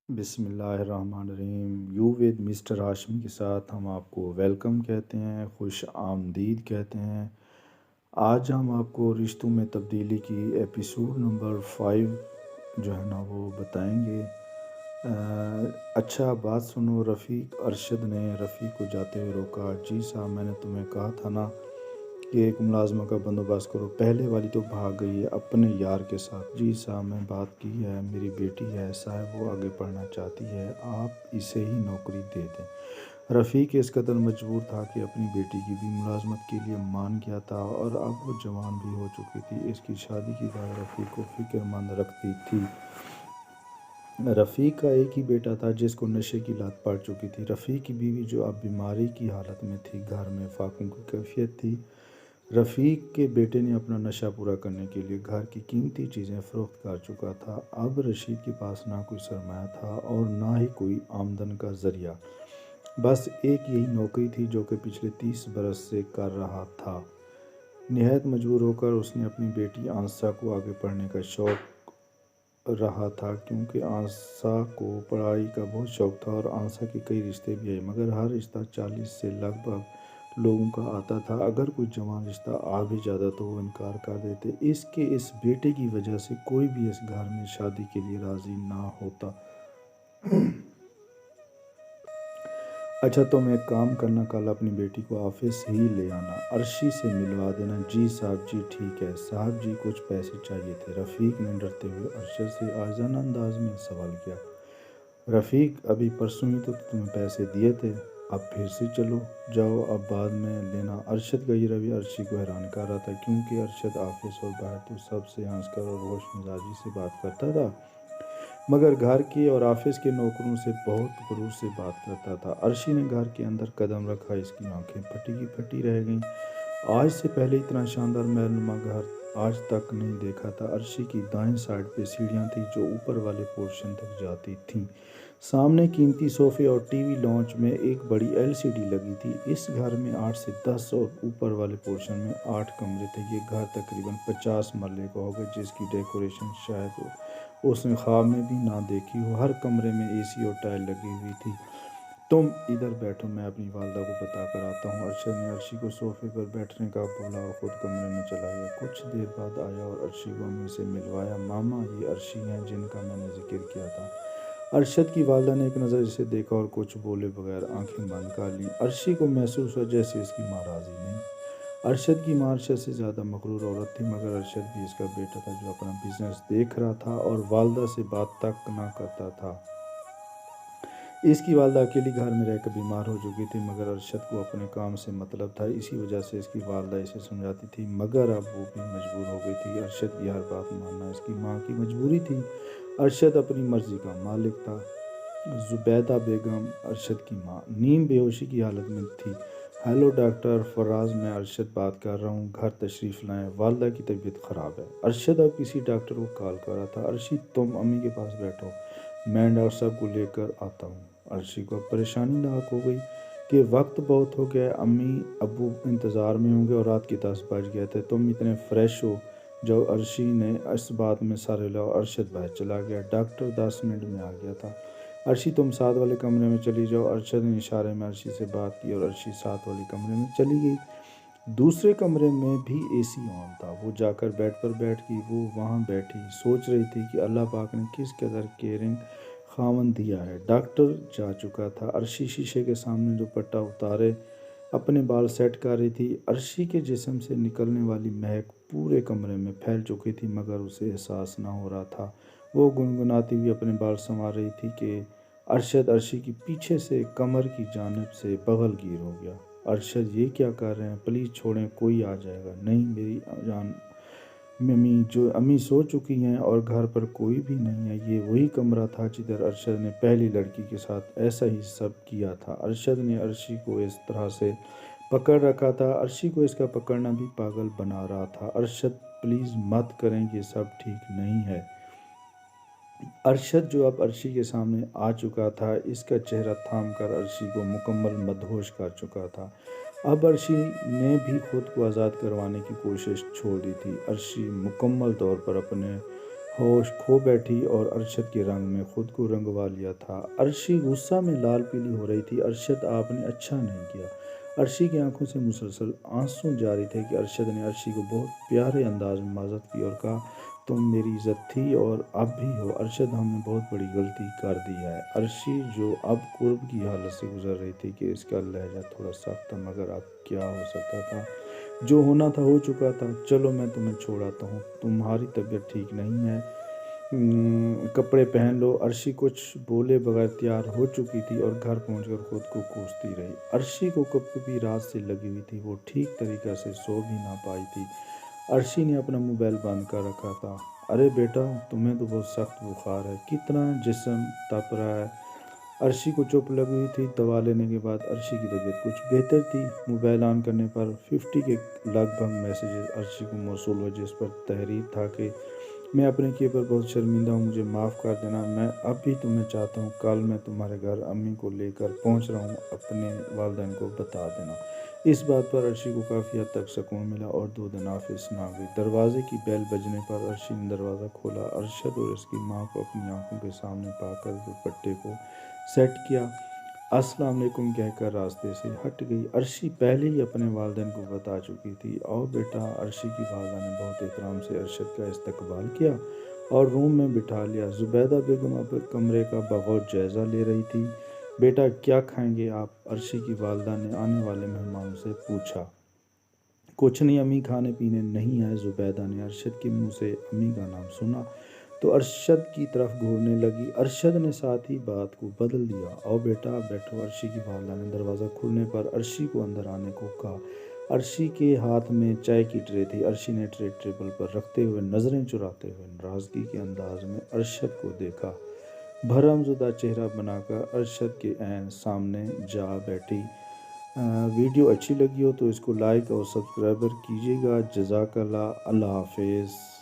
बिस्मिल्लाहिर्रहमानिर्रहीम। You with mister Hashmi के साथ हम आपको वेलकम कहते हैं, खुश आमदीद कहते हैं। आज हम आपको रिश्तों में तब्दीली की एपिसोड नंबर 5 जो है ना वो बताएंगे। अच्छा बात सुनो। रफ़ीक अरशद ने रफ़ीक को जाते हुए रोका। जी साहब, मैंने तुम्हें कहा था ना कि एक मुलाजमा का बंदोबस्त करो। पहले वाली तो भाग गई है अपने यार के साथ। जी साहब, मैं बात की है, मेरी बेटी है साहब, वो आगे पढ़ना चाहती है, आप इसे ही नौकरी दे दें। रफ़ीक इस कदर मजबूर था कि अपनी बेटी की भी मुलाजमत के लिए मान गया था और अब वो जवान भी हो चुकी थी। इसकी शादी की बात रफ़ीक को फ़िक्रमंद रखती थी। रफ़ीक का एक ही बेटा था जिसको नशे की लत पड़ चुकी थी। रफ़ीक की बीवी जो अब बीमारी की हालत में थी, घर में फाकों की कैफियत थी। रफ़ीक के बेटे ने अपना नशा पूरा करने के लिए घर की कीमती चीज़ें फ़रोख्त कर चुका था। अब रशीद के पास ना कोई सरमाया था और ना ही कोई आमदन का ज़रिया। बस एक यही नौकरी थी जो कि पिछले 30 बरस से कर रहा था। निहायत मजबूर होकर उसने अपनी बेटी आंसा को आगे पढ़ने का शौक़ रहा था, क्योंकि आंसा को पढ़ाई का बहुत शौक़ था और आंसा के कई रिश्ते भी आए, मगर हर रिश्ता 40 से लगभग लोगों का आता था। अगर कोई जवान रिश्ता आ भी जाता तो वो इनकार कर देते। इसके इस बेटे की वजह से कोई भी इस घर में शादी के लिए राज़ी ना होता। अच्छा, तुम एक काम करना, कल अपनी बेटी को ऑफिस ही ले आना, अर्शी से मिलवा देना। जी साहब, जी ठीक है साहब जी, कुछ पैसे चाहिए थे। रफ़ीक ने डरते हुए अरशद से आज़ाना अंदाज में सवाल किया। रफ़ीक, अभी परसों ही तो तुम्हें पैसे दिए थे, अब फिर से चलो जाओ, अब बाद में लेना। अरशद का ये रवैया अर्शी को हैरान कर रहा था, क्योंकि अरशद ऑफिस और बाहर तो सबसे हंसकर और होश मिजाजी से बात करता था, मगर घर के और ऑफिस के नौकरों से बहुत गुरूर से बात करता था। अर्शी ने घर के अंदर कदम रखा, इसकी आंखें फटी की फटी रह गईं। आज से पहले इतना शानदार महलनुमा घर आज तक नहीं देखा था। अर्शी की दाएं साइड पे सीढ़ियां थी जो ऊपर वाले पोर्शन तक जाती थीं। सामने कीमती सोफे और टीवी लॉन्च में एक बड़ी एलसीडी लगी थी। इस घर में 8 से 10 और ऊपर वाले पोर्शन में 8 कमरे थे। ये घर तकरीबन 50 मरले का होगा, जिसकी डेकोरेशन शायद उसने ख्वाब में भी ना देखी हो। हर कमरे में एसी और टाइल लगी हुई थी। तुम इधर बैठो, मैं अपनी वालदा को बता कर आता हूँ। अरशद ने अर्शी को सोफे पर बैठने का बोला और ख़ुद कमरे में चला गया। कुछ देर बाद आया और अर्शी को अम्मी से मिलवाया। मामा, ये अर्शी हैं जिनका मैंने जिक्र किया था। अरशद की वालदा ने एक नज़र इसे देखा और कुछ बोले बगैर आंखें बंद कर लीं। अर्शी को महसूस हुआ जैसे इसकी माँ राज़ी नहीं। अरशद की माँ अरशद से ज़्यादा मगरूर औरत थी, मगर अरशद भी इसका बेटा था जो अपना बिजनेस देख रहा था और वालदा से बात तक ना करता था। इसकी वालदा अकेली घर में रहकर बीमार हो चुकी थी, मगर अरशद को अपने काम से मतलब था। इसी वजह से इसकी वालदा इसे समझाती थी, मगर अब वो भी मजबूर हो गई थी। अरशद की हर बात मानना इसकी माँ की मजबूरी थी। अरशद अपनी मर्जी का मालिक था। जुबैदा बेगम, अरशद की माँ, नीम बेहोशी की हालत में थी। हेलो डॉक्टर फराज, मैं अरशद बात कर रहा हूँ, घर तशरीफ़ लाएं, वालदा की तबीयत ख़राब है। अरशद अब किसी डॉक्टर को कॉल कर रहा था। अर्शी, तुम अम्मी के पास बैठो, मैं डॉक्टर साहब को लेकर आता हूँ। अर्शी को परेशानी लाक हो गई कि वक्त बहुत हो गया, अम्मी अबू इंतज़ार में होंगे और रात के 10 बज गए थे। तुम इतने फ्रेश हो जाओ। अर्शी ने इस बात में सर हिलाया। अरशद बाहर चला गया। डॉक्टर 10 मिनट में आ गया था। अर्शी, तुम साथ वाले कमरे में चली जाओ। अरशद ने इशारे में अर्शी से बात की और अर्शी साथ वाले कमरे में चली गई। दूसरे कमरे में भी एसी ऑन था। वो जाकर बेड पर बैठ गई। वो वहाँ बैठी सोच रही थी कि अल्लाह पाक ने किस कदर केयरिंग खामन दिया है। डॉक्टर जा चुका था। अर्शी शीशे के सामने दुपट्टा उतारे अपने बाल सेट कर रही थी। अर्शी के जिस्म से निकलने वाली महक पूरे कमरे में फैल चुकी थी, मगर उसे एहसास ना हो रहा था। वो गुनगुनाती हुई अपने बाल संवार रही थी कि अरशद अर्शी की पीछे से कमर की जानिब से बगल गिर हो गया। अरशद, ये क्या कर रहे हैं, प्लीज़ छोड़ें, कोई आ जाएगा। नहीं मेरी जान, अम्मी सो चुकी हैं और घर पर कोई भी नहीं है। ये वही कमरा था जिधर अरशद ने पहली लड़की के साथ ऐसा ही सब किया था। अरशद ने अर्शी को इस तरह से पकड़ रखा था, अर्शी को इसका पकड़ना भी पागल बना रहा था। अरशद, प्लीज़ मत करें, ये सब ठीक नहीं है। अरशद, जो अब अर्शी के सामने आ चुका था, इसका चेहरा थाम कर अर्शी को मुकम्मल मदहोश कर चुका था। अब अर्शी ने भी खुद को आज़ाद करवाने की कोशिश छोड़ दी थी। अर्शी मुकम्मल तौर पर अपने होश खो बैठी और अरशद के रंग में खुद को रंगवा लिया था। अर्शी गुस्सा में लाल पीली हो रही थी। अरशद, आपने अच्छा नहीं किया। अर्शी की आंखों से मुसलसल आंसू जारी थे कि अरशद ने अर्शी को बहुत प्यारे अंदाज में माजत की और कहा, तुम मेरी इज्जत थी और अब भी हो। अरशद, हमने बहुत बड़ी गलती कर दी है। अर्शी, जो अब कुर्ब की हालत से गुजर रही थी कि इसका लहजा थोड़ा सख्त था, मगर अब क्या हो सकता था। जो होना था हो चुका था। चलो मैं तुम्हें छोड़ाता हूँ, तुम्हारी तबीयत ठीक नहीं है। कपड़े पहन लो। अर्शी कुछ बोले बगैर तैयार हो चुकी थी और घर पहुंचकर खुद को कोसती रही। अर्शी को कभी भी रात से लगी हुई थी, वो ठीक तरीक़े से सो भी ना पाई थी। अर्शी ने अपना मोबाइल बंद कर रखा था। अरे बेटा, तुम्हें तो बहुत सख्त बुखार है, कितना जिस्म तप रहा है। अर्शी को चुप लगी हुई थी। दवा लेने के बाद अर्शी की तबीयत कुछ बेहतर थी। मोबाइल ऑन करने पर 50 के लगभग मैसेजेस अर्शी को मौसूल हुए, जिस पर तहरीर था कि मैं अपने किए पर बहुत शर्मिंदा हूँ, मुझे माफ़ कर देना। मैं अब भी तुम्हें चाहता हूँ। कल मैं तुम्हारे घर अम्मी को लेकर पहुँच रहा हूँ, अपने वालिदैन को बता देना। इस बात पर अर्शी को काफ़ी हद तक सुकून मिला और 2 दिन ऑफिस ना गई। दरवाजे की बेल बजने पर अर्शी ने दरवाज़ा खोला। अरशद और उसकी माँ को अपनी आंखों के सामने पाकर दुपट्टे को सेट किया। अस्सलाम वालेकुम कहकर रास्ते से हट गई। अर्शी पहले ही अपने वालिदैन को बता चुकी थी। और बेटा, अर्शी की वालिदा ने बहुत एहतराम से अरशद का इस्तकबाल किया और रूम में बिठा लिया। जुबैदा बेगम अब कमरे का बगौर जायज़ा ले रही थी। बेटा, क्या खाएंगे आप? अर्शी की वालिदा ने आने वाले मेहमानों से पूछा। कुछ नहीं अम्मी, खाने पीने नहीं आए। जुबैदा ने अरशद के मुंह से अम्मी का नाम सुना तो अरशद की तरफ घूरने लगी। अरशद ने साथ ही बात को बदल दिया। आओ बेटा, बैठो। अर्शी की वालिदा ने दरवाज़ा खुलने पर अर्शी को अंदर आने को कहा। अर्शी के हाथ में चाय की ट्रे थी। अर्शी ने ट्रे टेबल पर रखते हुए नज़रें चुराते हुए नाराज़गी के अंदाज में अरशद को देखा। भरमज़ुदा चेहरा बनाकर अरशद के ऐन सामने जा बैठी। वीडियो अच्छी लगी हो तो इसको लाइक और सब्सक्राइबर कीजिएगा। जज़ाकल्लाह। अल्लाह हाफिज़।